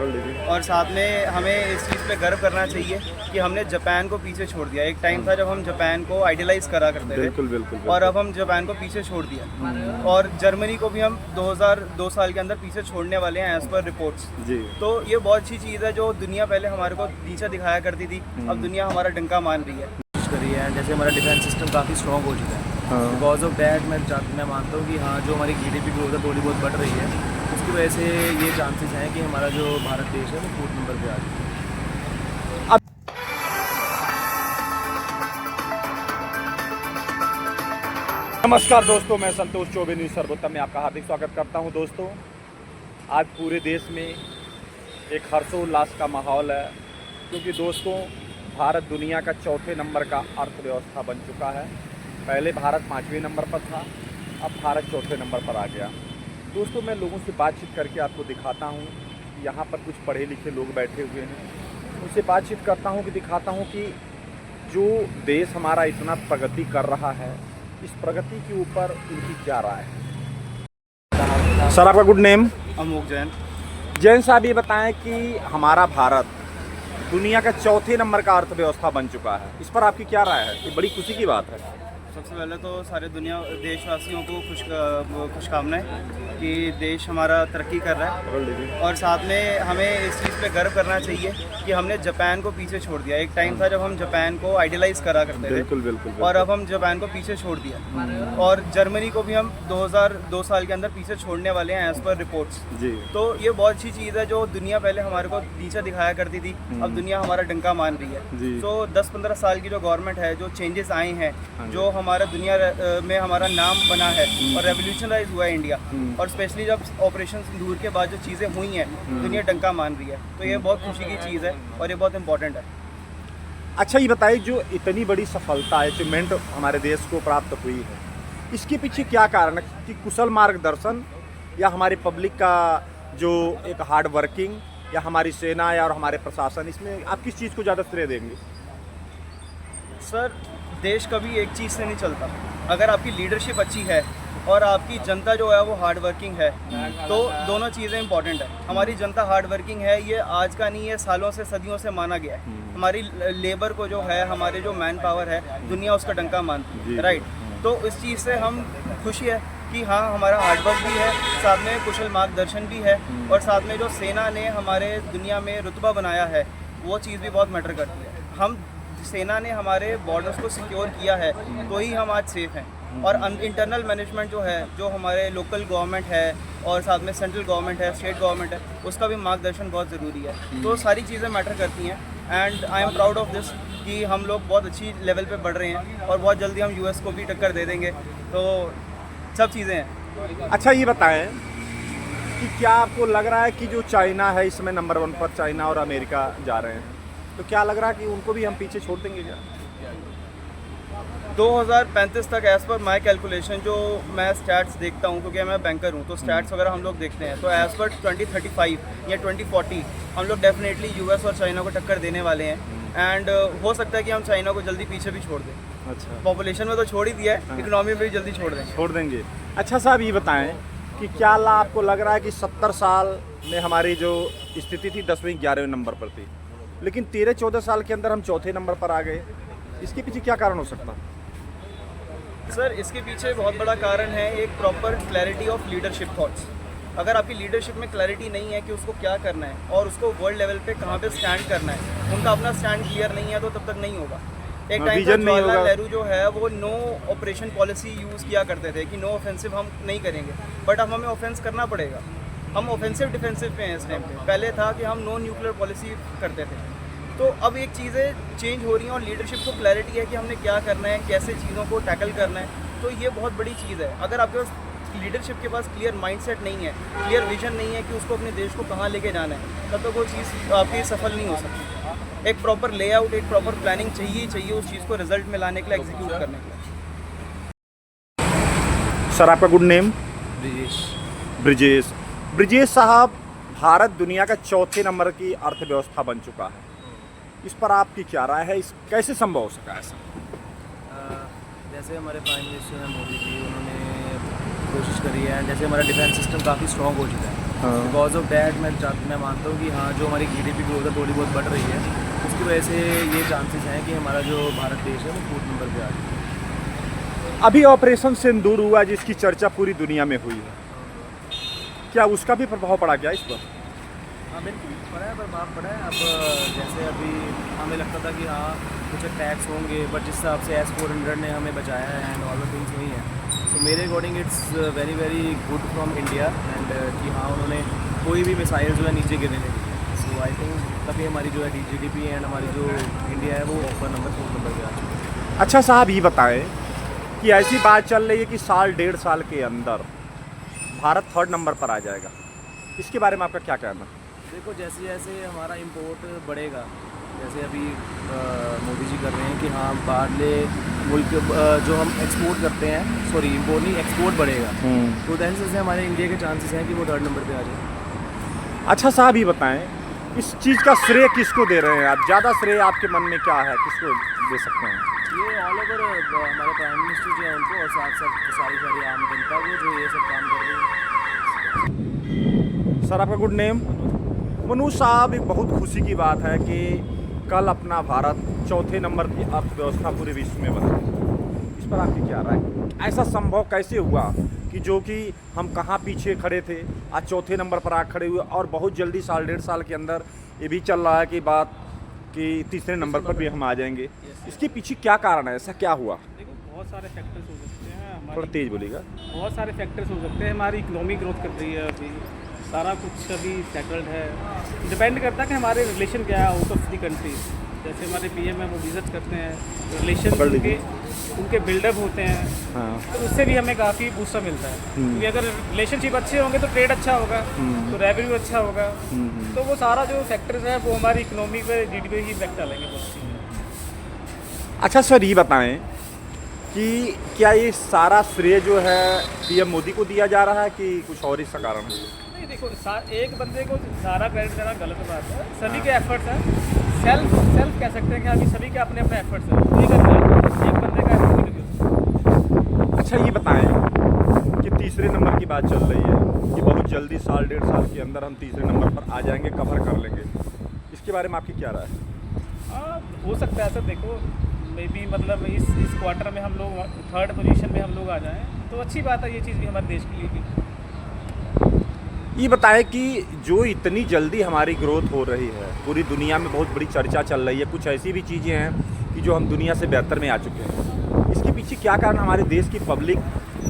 और साथ में हमें इस चीज़ पे गर्व करना चाहिए कि हमने जापान को पीछे छोड़ दिया। एक टाइम था जब हम जापान को आइडियलाइज करा करते थे, बिल्कुल। और अब हम जापान को पीछे छोड़ दिया, और जर्मनी को भी हम 2002 साल के अंदर पीछे छोड़ने वाले हैं एज पर रिपोर्ट्स जी। तो ये बहुत अच्छी चीज़ है। जो दुनिया पहले हमारे को नीचा दिखाया करती थी, अब दुनिया हमारा डंका मान रही है। करी है जैसे हमारा डिफेंस सिस्टम काफ़ी स्ट्रॉन्ग हो चुका है। बिकॉज ऑफ दैट मैं मानता हूँ कि हाँ, जो हमारी GDP ग्रोथ है थोड़ी बहुत बढ़ रही है, उसकी वजह से ये चांसेस हैं कि हमारा जो भारत देश है वो 4th नंबर पे आ जाए। नमस्कार दोस्तों, मैं संतोष चौबे न्यूज़ सर्वोत्तम में आपका हार्दिक स्वागत करता हूं। दोस्तों, आज पूरे देश में एक हर्षोल्लास का माहौल है, क्योंकि दोस्तों भारत दुनिया का 4थे नंबर का अर्थव्यवस्था बन चुका है। पहले भारत 5वें नंबर पर था, अब भारत 4थे नंबर पर आ गया। दोस्तों, मैं लोगों से बातचीत करके आपको दिखाता हूँ। यहाँ पर कुछ पढ़े लिखे लोग बैठे हुए हैं, उनसे बातचीत करता हूँ कि दिखाता हूँ कि जो देश हमारा इतना प्रगति कर रहा है, इस प्रगति के ऊपर इनकी क्या राय है। सर, आपका good name? Amok Jain. Jain साहब, ये बताएं कि हमारा भारत दुनिया का 4थे नंबर का अर्थव्यवस्था बन चुका है, इस पर आपकी क्या राय है? ये बड़ी खुशी की बात है। सबसे पहले तो सारे देशवासियों को खुशकामनाएं कि देश हमारा तरक्की कर रहा है, और साथ में हमें इस चीज़ पे गर्व करना चाहिए कि हमने जापान को पीछे छोड़ दिया। एक टाइम था जब हम जापान को आइडियलाइज करा करते थे, बिल्कुल। और अब हम जापान को पीछे छोड़ दिया, और जर्मनी को भी हम 2002 साल के अंदर पीछे छोड़ने वाले हैं एज पर रिपोर्ट्स जी। तो ये बहुत अच्छी चीज़ है। जो दुनिया पहले हमारे को नीचा दिखाया करती थी, अब दुनिया हमारा डंका मान रही है। तो 10-15 साल की जो गवर्नमेंट है, जो चेंजेस आए हैं, जो हमारा दुनिया में हमारा नाम बना है और रेवोल्यूशनराइज हुआ है इंडिया, और स्पेशली जब ऑपरेशन सिंदूर के बाद जो चीज़ें हुई हैं, दुनिया डंका मान रही है। तो ये बहुत खुशी की चीज़ है और ये बहुत इंपॉर्टेंट है। अच्छा, ये बताइए, जो इतनी बड़ी सफलता अचीवमेंट हमारे देश को प्राप्त हुई है, इसके पीछे क्या कारण है? कि कुशल मार्गदर्शन, या हमारी पब्लिक का जो एक हार्ड वर्किंग, या हमारी सेना, या और हमारे प्रशासन? इसमें आप किस चीज़ को ज़्यादा श्रेय देंगे? सर, देश कभी एक चीज़ से नहीं चलता। अगर आपकी लीडरशिप अच्छी है और आपकी जनता जो है वो हार्ड वर्किंग है, तो दोनों चीज़ें इंपॉर्टेंट है। हमारी जनता हार्ड वर्किंग है, ये आज का नहीं है, सालों से सदियों से माना गया है। हमारी लेबर को जो है, हमारे जो मैन पावर है, दुनिया उसका डंका मानती है, राइट। तो इस चीज़ से हम खुशी है कि हाँ, हमारा हार्डवर्क भी है, साथ में कुशल मार्गदर्शन भी है, और साथ में जो सेना ने हमारे दुनिया में रुतबा बनाया है, वो चीज़ भी बहुत मैटर करती है। हम सेना ने हमारे बॉर्डर्स को सिक्योर किया है, तो ही हम आज सेफ हैं। और इंटरनल मैनेजमेंट जो है, जो हमारे लोकल गवर्नमेंट है और साथ में सेंट्रल गवर्नमेंट है, स्टेट गवर्नमेंट है, उसका भी मार्गदर्शन बहुत ज़रूरी है। तो सारी चीज़ें मैटर करती हैं, and I am proud of this कि हम लोग बहुत अच्छी लेवल पे बढ़ रहे हैं, और बहुत जल्दी हम US को भी टक्कर दे देंगे। तो सब चीज़ें हैं। अच्छा, ये बताएं कि क्या आपको लग रहा है कि जो चाइना है, इसमें नंबर 1 पर चाइना और अमेरिका जा रहे हैं, तो क्या लग रहा है कि उनको भी हम पीछे छोड़ देंगे क्या? 2035 तक एज़ पर माई कैलकुलेशन, जो मैं स्टैट्स देखता हूँ, क्योंकि मैं बैंकर हूँ, तो स्टैट्स वगैरह हम लोग देखते हैं, तो एज़ पर 2035 या 2040 हम लोग डेफिनेटली US और चाइना को टक्कर देने वाले हैं। एंड हो सकता है कि हम चाइना को जल्दी पीछे भी छोड़ दें। अच्छा, पॉपुलेशन में तो छोड़ ही दिया है, इकोनॉमी में भी जल्दी छोड़ देंगे। अच्छा साहब, ये बताएं कि क्या आपको लग रहा है कि 70 साल में हमारी जो स्थिति थी 10वें 11वें नंबर पर थी, लेकिन 13-14 साल के अंदर हम 4थे नंबर पर आ गए, इसके पीछे क्या कारण हो सकता है? सर, इसके पीछे बहुत बड़ा कारण है एक proper clarity of leadership thoughts. अगर आपकी लीडरशिप में क्लैरिटी नहीं है कि उसको क्या करना है और उसको वर्ल्ड लेवल पे कहाँ पे स्टैंड करना है, उनका अपना स्टैंड क्लियर नहीं है, तो तब तक नहीं होगा। एक टाइम पर जवाहरलाल नेहरू जो है वो नो ऑपरेशन पॉलिसी यूज़ किया करते थे कि नो ऑफेंसिव हम नहीं करेंगे, बट अब हमें ऑफेंस करना पड़ेगा। हम ऑफेंसिव डिफेंसिव पे हैं इस टाइम पे। पहले था कि हम नो न्यूक्लियर पॉलिसी करते थे, तो अब एक चीज़ें चेंज हो रही हैं, और लीडरशिप को क्लैरिटी है कि हमने क्या करना है, कैसे चीज़ों को टैकल करना है। तो ये बहुत बड़ी चीज़ है। अगर आपके पास लीडरशिप के पास क्लियर माइंडसेट नहीं है, क्लियर विजन नहीं है कि उसको अपने देश को कहाँ लेके जाना है, तब तक वो चीज़ आपकी सफल नहीं हो सकती। एक प्रॉपर लेआउट, एक प्रॉपर प्लानिंग चाहिए उस चीज़ को रिजल्ट में लाने के लिए, एग्जीक्यूट करने के लिए। सर, आपका गुड नेम? ब्रिजेश। ब्रिजेश साहब, भारत दुनिया का 4थे नंबर की अर्थव्यवस्था बन चुका है, इस पर आपकी क्या राय है? इस कैसे संभव हो सका ऐसा? जैसे हमारे प्राइम मिनिस्टर हैं मोदी जी, उन्होंने कोशिश करी है। जैसे हमारा डिफेंस सिस्टम काफ़ी स्ट्रॉन्ग हो चुका है। बिकॉज ऑफ डैट मैं मानता हूँ कि हाँ जो हमारी GDP ग्रोथ है थोड़ी बहुत बढ़ रही है, उसकी वजह से ये चांसेस हैं कि हमारा जो भारत देश है वो फूड नंबर पे आ जाए। अभी ऑपरेशन सिंदूर हुआ जिसकी चर्चा पूरी दुनिया में हुई है, क्या उसका भी प्रभाव पड़ा क्या इस पर? हाँ बिल्कुल पड़ा है, प्रभाव पड़ा है। अब जैसे अभी हमें लगता था कि हाँ कुछ टैक्स होंगे, बट जिस हिसाब से S-400 ने हमें बचाया है एंड ऑल द थिंग्स हुई हैं, सो मेरे according it's very very good from India and कि हाँ उन्होंने कोई भी मिसाइल जो है नीचे गिरने नहीं दी। सो आई थिंक तभी हमारी जो है GDP एंड हमारी जो इंडिया है वो ऊपर फूड नंबर पे आ चुकी है। अच्छा साहब ये बताएं कि ऐसी बात चल रही है कि साल 1.5 साल के अंदर भारत 3rd नंबर पर आ जाएगा, इसके बारे में आपका क्या कहना? देखो जैसे जैसे हमारा इंपोर्ट बढ़ेगा, जैसे अभी मोदी जी कर रहे हैं कि हाँ बाहरले मुल्क जो हम एक्सपोर्ट करते हैं, सॉरी इंपोर्ट नहीं एक्सपोर्ट बढ़ेगा, तो उस हिसाब से हमारे इंडिया के चांसेस हैं कि वो 3rd नंबर पे आ जाए। अच्छा साहब ये बताएं इस चीज़ का श्रेय किसको दे रहे हैं आप? ज़्यादा श्रेय आपके मन में क्या है, किसको दे सकते हैं? ये ऑल ओवर हमारे प्राइम मिनिस्टर जो है उनको और साथ साथ सारी आम जनता को जो ये सब काम कर रही है। सर आपका गुड नेम? मनु साहब, एक बहुत खुशी की बात है कि कल अपना भारत 4थे नंबर की अर्थव्यवस्था पूरे विश्व में बना। इस पर आपकी क्या राय? ऐसा संभव कैसे हुआ कि जो कि हम कहाँ पीछे खड़े थे आज 4थे नंबर पर आ खड़े हुए, और बहुत जल्दी साल 1.5 साल के अंदर ये भी चल रहा है कि बात कि 3रे नंबर पर भी हम आ जाएंगे। इसके पीछे क्या कारण है, ऐसा क्या हुआ? देखो बहुत सारे फैक्टर्स हो सकते हैं, थोड़ा तेज बोलिएगा। बहुत सारे फैक्टर्स हो सकते हैं। हमारी इकोनॉमी ग्रोथ कर रही है, अभी सारा कुछ अभी सेटल्ड है। डिपेंड करता है कि हमारे रिलेशन क्या है आउट ऑफ द कंट्री। जैसे हमारे PM है वो विजिट करते हैं, रिलेशन उनके बिल्डअप होते हैं, हाँ। तो उससे भी हमें काफ़ी बूस्टर मिलता है। क्योंकि अगर रिलेशनशिप अच्छे होंगे तो ट्रेड अच्छा होगा, तो रेवेन्यू अच्छा होगा, तो वो सारा जो फैक्टर्स है वो हमारी इकोनॉमी पे GDP ही इफेक्ट डालेंगे बहुत। अच्छा सर ये बताएं कि क्या ये सारा श्रेय जो है PM मोदी को दिया जा रहा है कि कुछ और इसका कारण है? नहीं देखो एक बंदे को सारा क्रेडिट देना गलत बात है। सभी के एफर्ट्स हैं, सेल्फ कह सकते हैं कि अभी सभी के अपने अपने एफर्ट्स हैं, एक बंदे का एफर्ट नहीं है। अच्छा ये बताएं कि 3रे नंबर की बात चल रही है कि बहुत जल्दी साल 1.5 साल के अंदर हम 3रे नंबर पर आ जाएंगे, कवर कर लेंगे, इसके बारे में आपकी क्या राय है? हाँ हो सकता है सर। देखो मे बी मतलब इस क्वार्टर में हम लोग 3rd पोजीशन में हम लोग आ जाएं तो अच्छी बात है, ये चीज़ भी हमारे देश के लिए भी। ये बताएं कि जो इतनी जल्दी हमारी ग्रोथ हो रही है, पूरी दुनिया में बहुत बड़ी चर्चा चल रही है, कुछ ऐसी भी चीज़ें हैं कि जो हम दुनिया से बेहतर में आ चुके हैं, इसके पीछे क्या कारण? हमारे देश की पब्लिक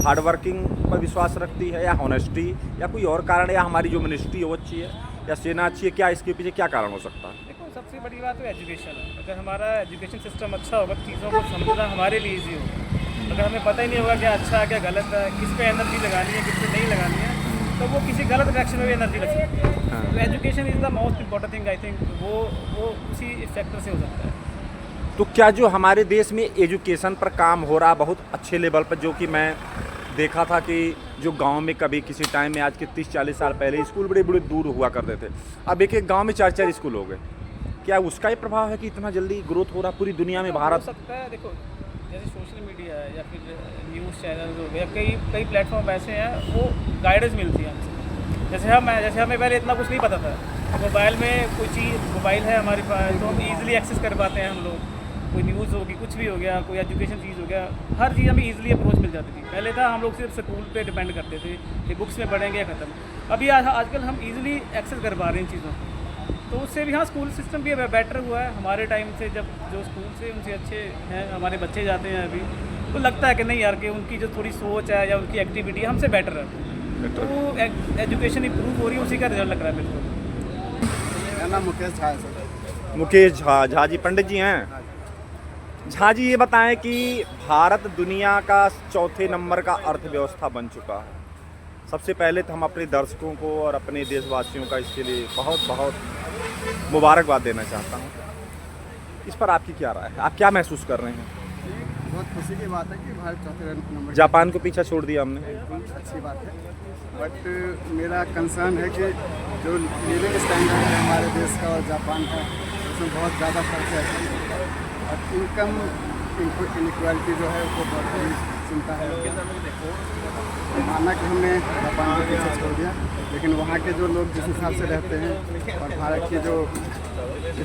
हार्डवर्किंग पर विश्वास रखती है, या ऑनेस्टी, या कोई और कारण, या हमारी जो मिनिस्ट्री है वो अच्छी है, या सेना अच्छी है? क्या इसके पीछे क्या कारण हो सकता है? देखो सबसे बड़ी बात तो एजुकेशन है। अगर हमारा एजुकेशन सिस्टम अच्छा होगा तो चीज़ों को समझना हमारे लिए ईजी होगा। अगर हमें पता ही नहीं होगा क्या अच्छा है क्या गलत है, किस पे एनर्जी लगानी है किस पे नहीं लगानी है, तो वो किसी गलत डायरेक्शन में भी एनर्जी लग सकती है। हाँ। तो education is the most important thing I think, वो उसी फैक्टर से हो सकता है। तो क्या जो हमारे देश में एजुकेशन पर काम हो रहा बहुत अच्छे लेवल पर, जो कि मैं देखा था कि जो गांव में कभी किसी टाइम में आज के 30-40 साल पहले स्कूल बड़े बड़े दूर हुआ करते थे, अब एक एक गांव में 4-4 स्कूल हो गए, क्या उसका ही प्रभाव है कि इतना जल्दी ग्रोथ हो रहा पूरी दुनिया में? भारत हो सकता है। देखो जैसे सोशल मीडिया है या फिर न्यूज़ चैनल हो गया, कई प्लेटफॉर्म ऐसे हैं वो गाइडेंस मिलती है हमसे। जैसे हमें पहले इतना कुछ नहीं पता था, मोबाइल में कोई चीज़ मोबाइल है हमारे पास तो हम ईज़िली एक्सेस कर पाते हैं। हम लोग कोई न्यूज़ होगी, कुछ भी हो गया, कोई एजुकेशन चीज़ हो गया, हर चीज़ हमें ईज़िली अप्रोच मिल जाती थी। पहले था हम लोग सिर्फ स्कूल पे डिपेंड करते थे कि बुक्स में पढ़ेंगे या ख़त्म। अभी आजकल हम ईज़िली एक्सेस कर पा रहे हैं इन चीज़ों को, तो उससे भी हाँ स्कूल सिस्टम भी बेटर हुआ है हमारे टाइम से। जब जो स्कूल से उनसे अच्छे हैं हमारे बच्चे जाते हैं अभी, तो लगता है कि नहीं यार कि उनकी जो थोड़ी सोच है या उनकी एक्टिविटी हमसे बेटर है, तो वो एजुकेशन इम्प्रूव हो रही है, उसी का रिजल्ट लग रहा है। बिल्कुल। मेरा नाम मुकेश झा है सर। मुकेश झा जी पंडित जी हैं। झा जी ये बताएं कि भारत दुनिया का 4थे नंबर का अर्थव्यवस्था बन चुका है। सबसे पहले तो हम अपने दर्शकों को और अपने देशवासियों का इसके लिए बहुत बहुत मुबारकबाद देना चाहता हूँ। इस पर आपकी क्या राय है, आप क्या महसूस कर रहे हैं? बहुत खुशी की बात है कि भारत 4थे नंबर। जापान को पीछा छोड़ दिया हमने, बिल्कुल अच्छी बात है, बट मेरा कंसर्न है कि जो लिविंग स्टैंडर्ड है हमारे देश का और जापान का, उसमें बहुत ज़्यादा फर्क है और इनकम इनक्वालिटी जो है वो बहुत बड़ी चिंता है। माना कि हमने जापान को पीछे छोड़ दिया, लेकिन वहाँ के जो लोग जिस हिसाब से रहते हैं और भारत की जो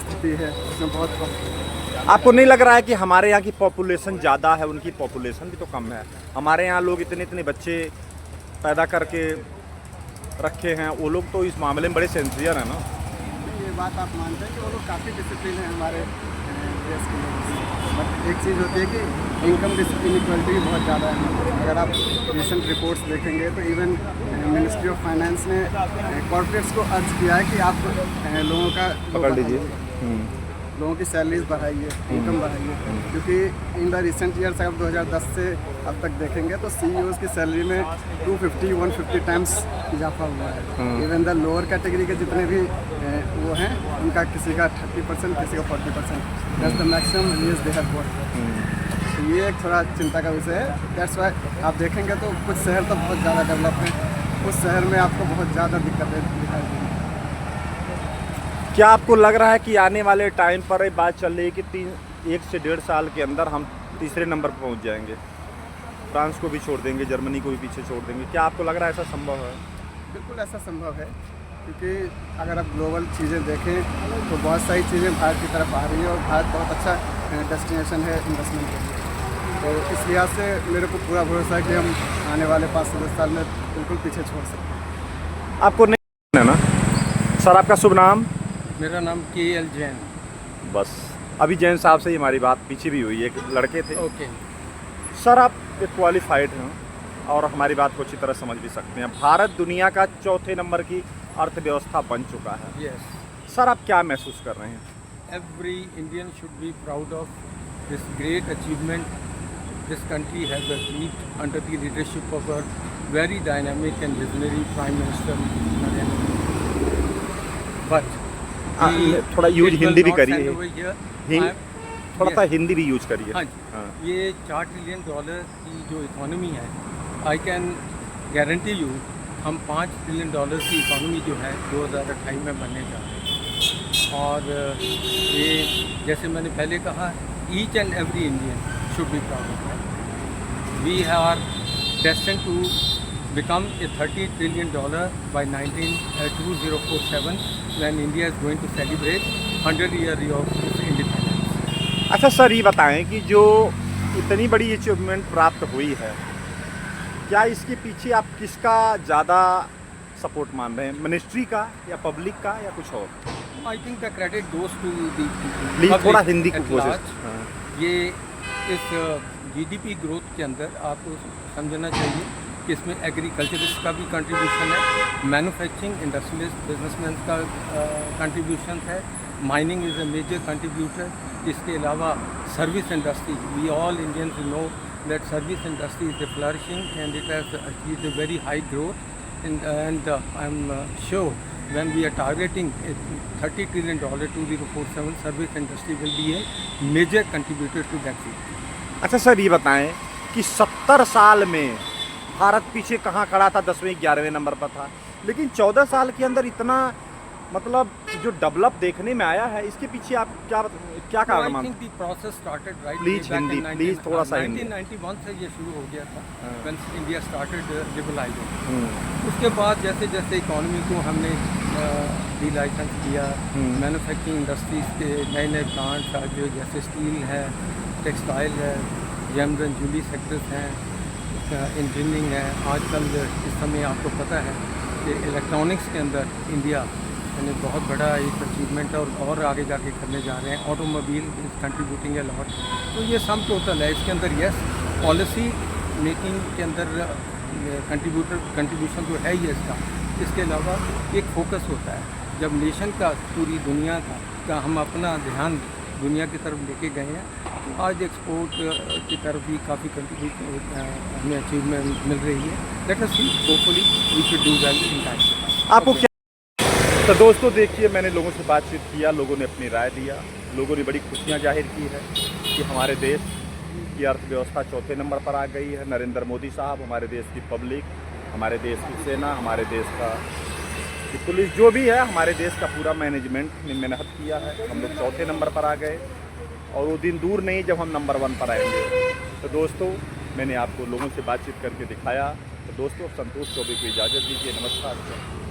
स्थिति है उसमें बहुत फर्क है। आपको नहीं लग रहा है कि हमारे यहाँ की पॉपुलेशन ज़्यादा है, उनकी पॉपुलेशन भी तो कम है? हमारे यहाँ लोग इतने इतने बच्चे पैदा करके रखे हैं, वो लोग तो इस मामले में बड़े सेंसियर हैं ना। ये बात आप मानते हैं कि वो लोग काफ़ी डिसिप्लिन है हमारे देश के लोगों से, बट एक चीज़ होती है कि इनकम इनइक्वालिटी भी बहुत ज़्यादा है। अगर आप रिसेंट रिपोर्ट्स देखेंगे तो इवन मिनिस्ट्री ऑफ फाइनेंस ने कॉर्पोरेट्स को अर्ज किया है कि आप लोगों का पकड़ लीजिए, लोगों की सैलरीज बढ़ाइए, इनकम बढ़ाइए, क्योंकि इन द रिसेंट ईयर्स अगर 2010 से अब तक देखेंगे तो CEOs की सैलरी में 250-150 टाइम्स इजाफा हुआ है। इवन द लोअर कैटेगरी के जितने भी वो हैं उनका किसी का 30%, किसी का 40%, that's the maximum raise they have got. तो ये एक थोड़ा चिंता का विषय है। दैट्स वाई आप देखेंगे तो कुछ शहर तो बहुत ज़्यादा डेवलप हैं, उस शहर में आपको बहुत ज़्यादा दिक्कतें दिखाई देंगी। क्या आपको लग रहा है कि आने वाले टाइम पर ये बात चल रही है कि 1 से 1.5 साल के अंदर हम तीसरे नंबर पर पहुंच जाएंगे, फ्रांस को भी छोड़ देंगे, जर्मनी को भी पीछे छोड़ देंगे? क्या आपको लग रहा है ऐसा संभव है? बिल्कुल ऐसा संभव है, क्योंकि अगर आप ग्लोबल चीज़ें देखें तो बहुत सारी चीज़ें भारत की तरफ आ रही है और भारत बहुत अच्छा डेस्टिनेशन है इन्वेस्टमेंट के लिए। तो इस लिहाज से मेरे को पूरा भरोसा है कि हम आने वाले 5 से 10 साल में बिल्कुल पीछे छोड़ सकते हैं। आपको नहीं है ना? सर आपका शुभ नाम? मेरा नाम KL जैन। बस अभी जैन साहब से ही हमारी बात पीछे भी हुई, एक लड़के थे। ओके सर आप एक क्वालिफाइड हैं और हमारी बात को अच्छी तरह समझ भी सकते हैं। भारत दुनिया का 4थे नंबर की अर्थव्यवस्था बन चुका है। यस, सर आप क्या महसूस कर रहे हैं? Every Indian should be proud of this great achievement this country has achieved under the leadership of our very dynamic and visionary prime minister Narendra Modi. But थोड़ा यूज हिंदी भी करिए, थोड़ा सा हिंदी भी यूज करिए। हाँ जी, ये $4 ट्रिलियन की जो इकोनॉमी है, आई कैन गारंटी यू हम $5 ट्रिलियन की इकोनॉमी जो है 2028 में बनने जा रहे हैं। और ये जैसे मैंने पहले कहा, each and every Indian should be proud of that. We are destined to become a $30 trillion by 2047 when India is going to celebrate 100 years of its independence। अच्छा सर ये बताएं कि जो इतनी बड़ी अचीवमेंट प्राप्त हुई है, क्या इसके पीछे आप किसका ज़्यादा सपोर्ट मान रहे हैं, मिनिस्ट्री का या पब्लिक का या कुछ और? I think the credit goes to the please थोड़ा हिंदी को at कोशिश। large। ये इस GDP ग्रोथ के अंदर आपको समझना चाहिए कि इसमें एग्रीकल्चरिस्ट का भी कंट्रीब्यूशन है, मैन्युफैक्चरिंग इंडस्ट्रियलिस्ट बिजनेसमैन का कंट्रीब्यूशन है, mining is a major contributor. इसके अलावा service industry, we all Indians know that service industry is flourishing and it has achieved a very high growth and I am sure when we are targeting $30 trillion 2047, service industry will be a major contributor to that field। अच्छा sir ये बताएं कि 70 साल में भारत पीछे कहाँ खड़ा था, 10वें 11वें नंबर पर था, लेकिन 14 साल के अंदर इतना मतलब जो डेवलप देखने में आया है, इसके पीछे आप क्या कारण मानते हैं? I think the process started right Please back Hindi, in please थोड़ा सा हिंदी। 1991 से ये शुरू हो गया था, when India started liberalizing। उसके बाद जैसे जैसे इकोनॉमी को हमने डी लाइसेंस किया, मैन्युफैक्चरिंग इंडस्ट्रीज के नए नए प्लांट्स आज जैसे स्टील है, टेक्सटाइल है, जेम्स एंड ज्वेलरी सेक्टर्स हैं, इंजीनियरिंग है। आजकल इस समय आपको पता है कि इलेक्ट्रॉनिक्स के अंदर इंडिया ने बहुत बड़ा एक अचीवमेंट और आगे जाके करने जा रहे हैं। Automobile is contributing a lot. तो ये सम टोटल है। इसके अंदर यस, पॉलिसी मेकिंग के अंदर कंट्रीब्यूशन तो है ही है इसका। इसके अलावा एक फोकस होता है जब नेशन का, पूरी दुनिया का हम अपना ध्यान दुनिया की तरफ लेके गए हैं, तो आज एक्सपोर्ट की तरफ भी काफ़ी हमें अचीवमेंट मिल रही है। Let us see, hopefully we should do well in time. आपको क्या तो दोस्तों देखिए, मैंने लोगों से बातचीत किया, लोगों ने अपनी राय दिया, लोगों ने बड़ी खुशियाँ जाहिर की है कि हमारे देश की अर्थव्यवस्था 4थे नंबर पर आ गई है। नरेंद्र मोदी साहब, हमारे देश की पब्लिक, हमारे देश की सेना, हमारे देश का पुलिस, जो भी है, हमारे देश का पूरा मैनेजमेंट ने मेहनत किया है। हम लोग 4थे नंबर पर आ गए और वो दिन दूर नहीं जब हम नंबर 1 पर आएंगे। तो दोस्तों मैंने आपको लोगों से बातचीत करके दिखाया। तो दोस्तों, संतोष चौबे को इजाज़त दीजिए। नमस्कार।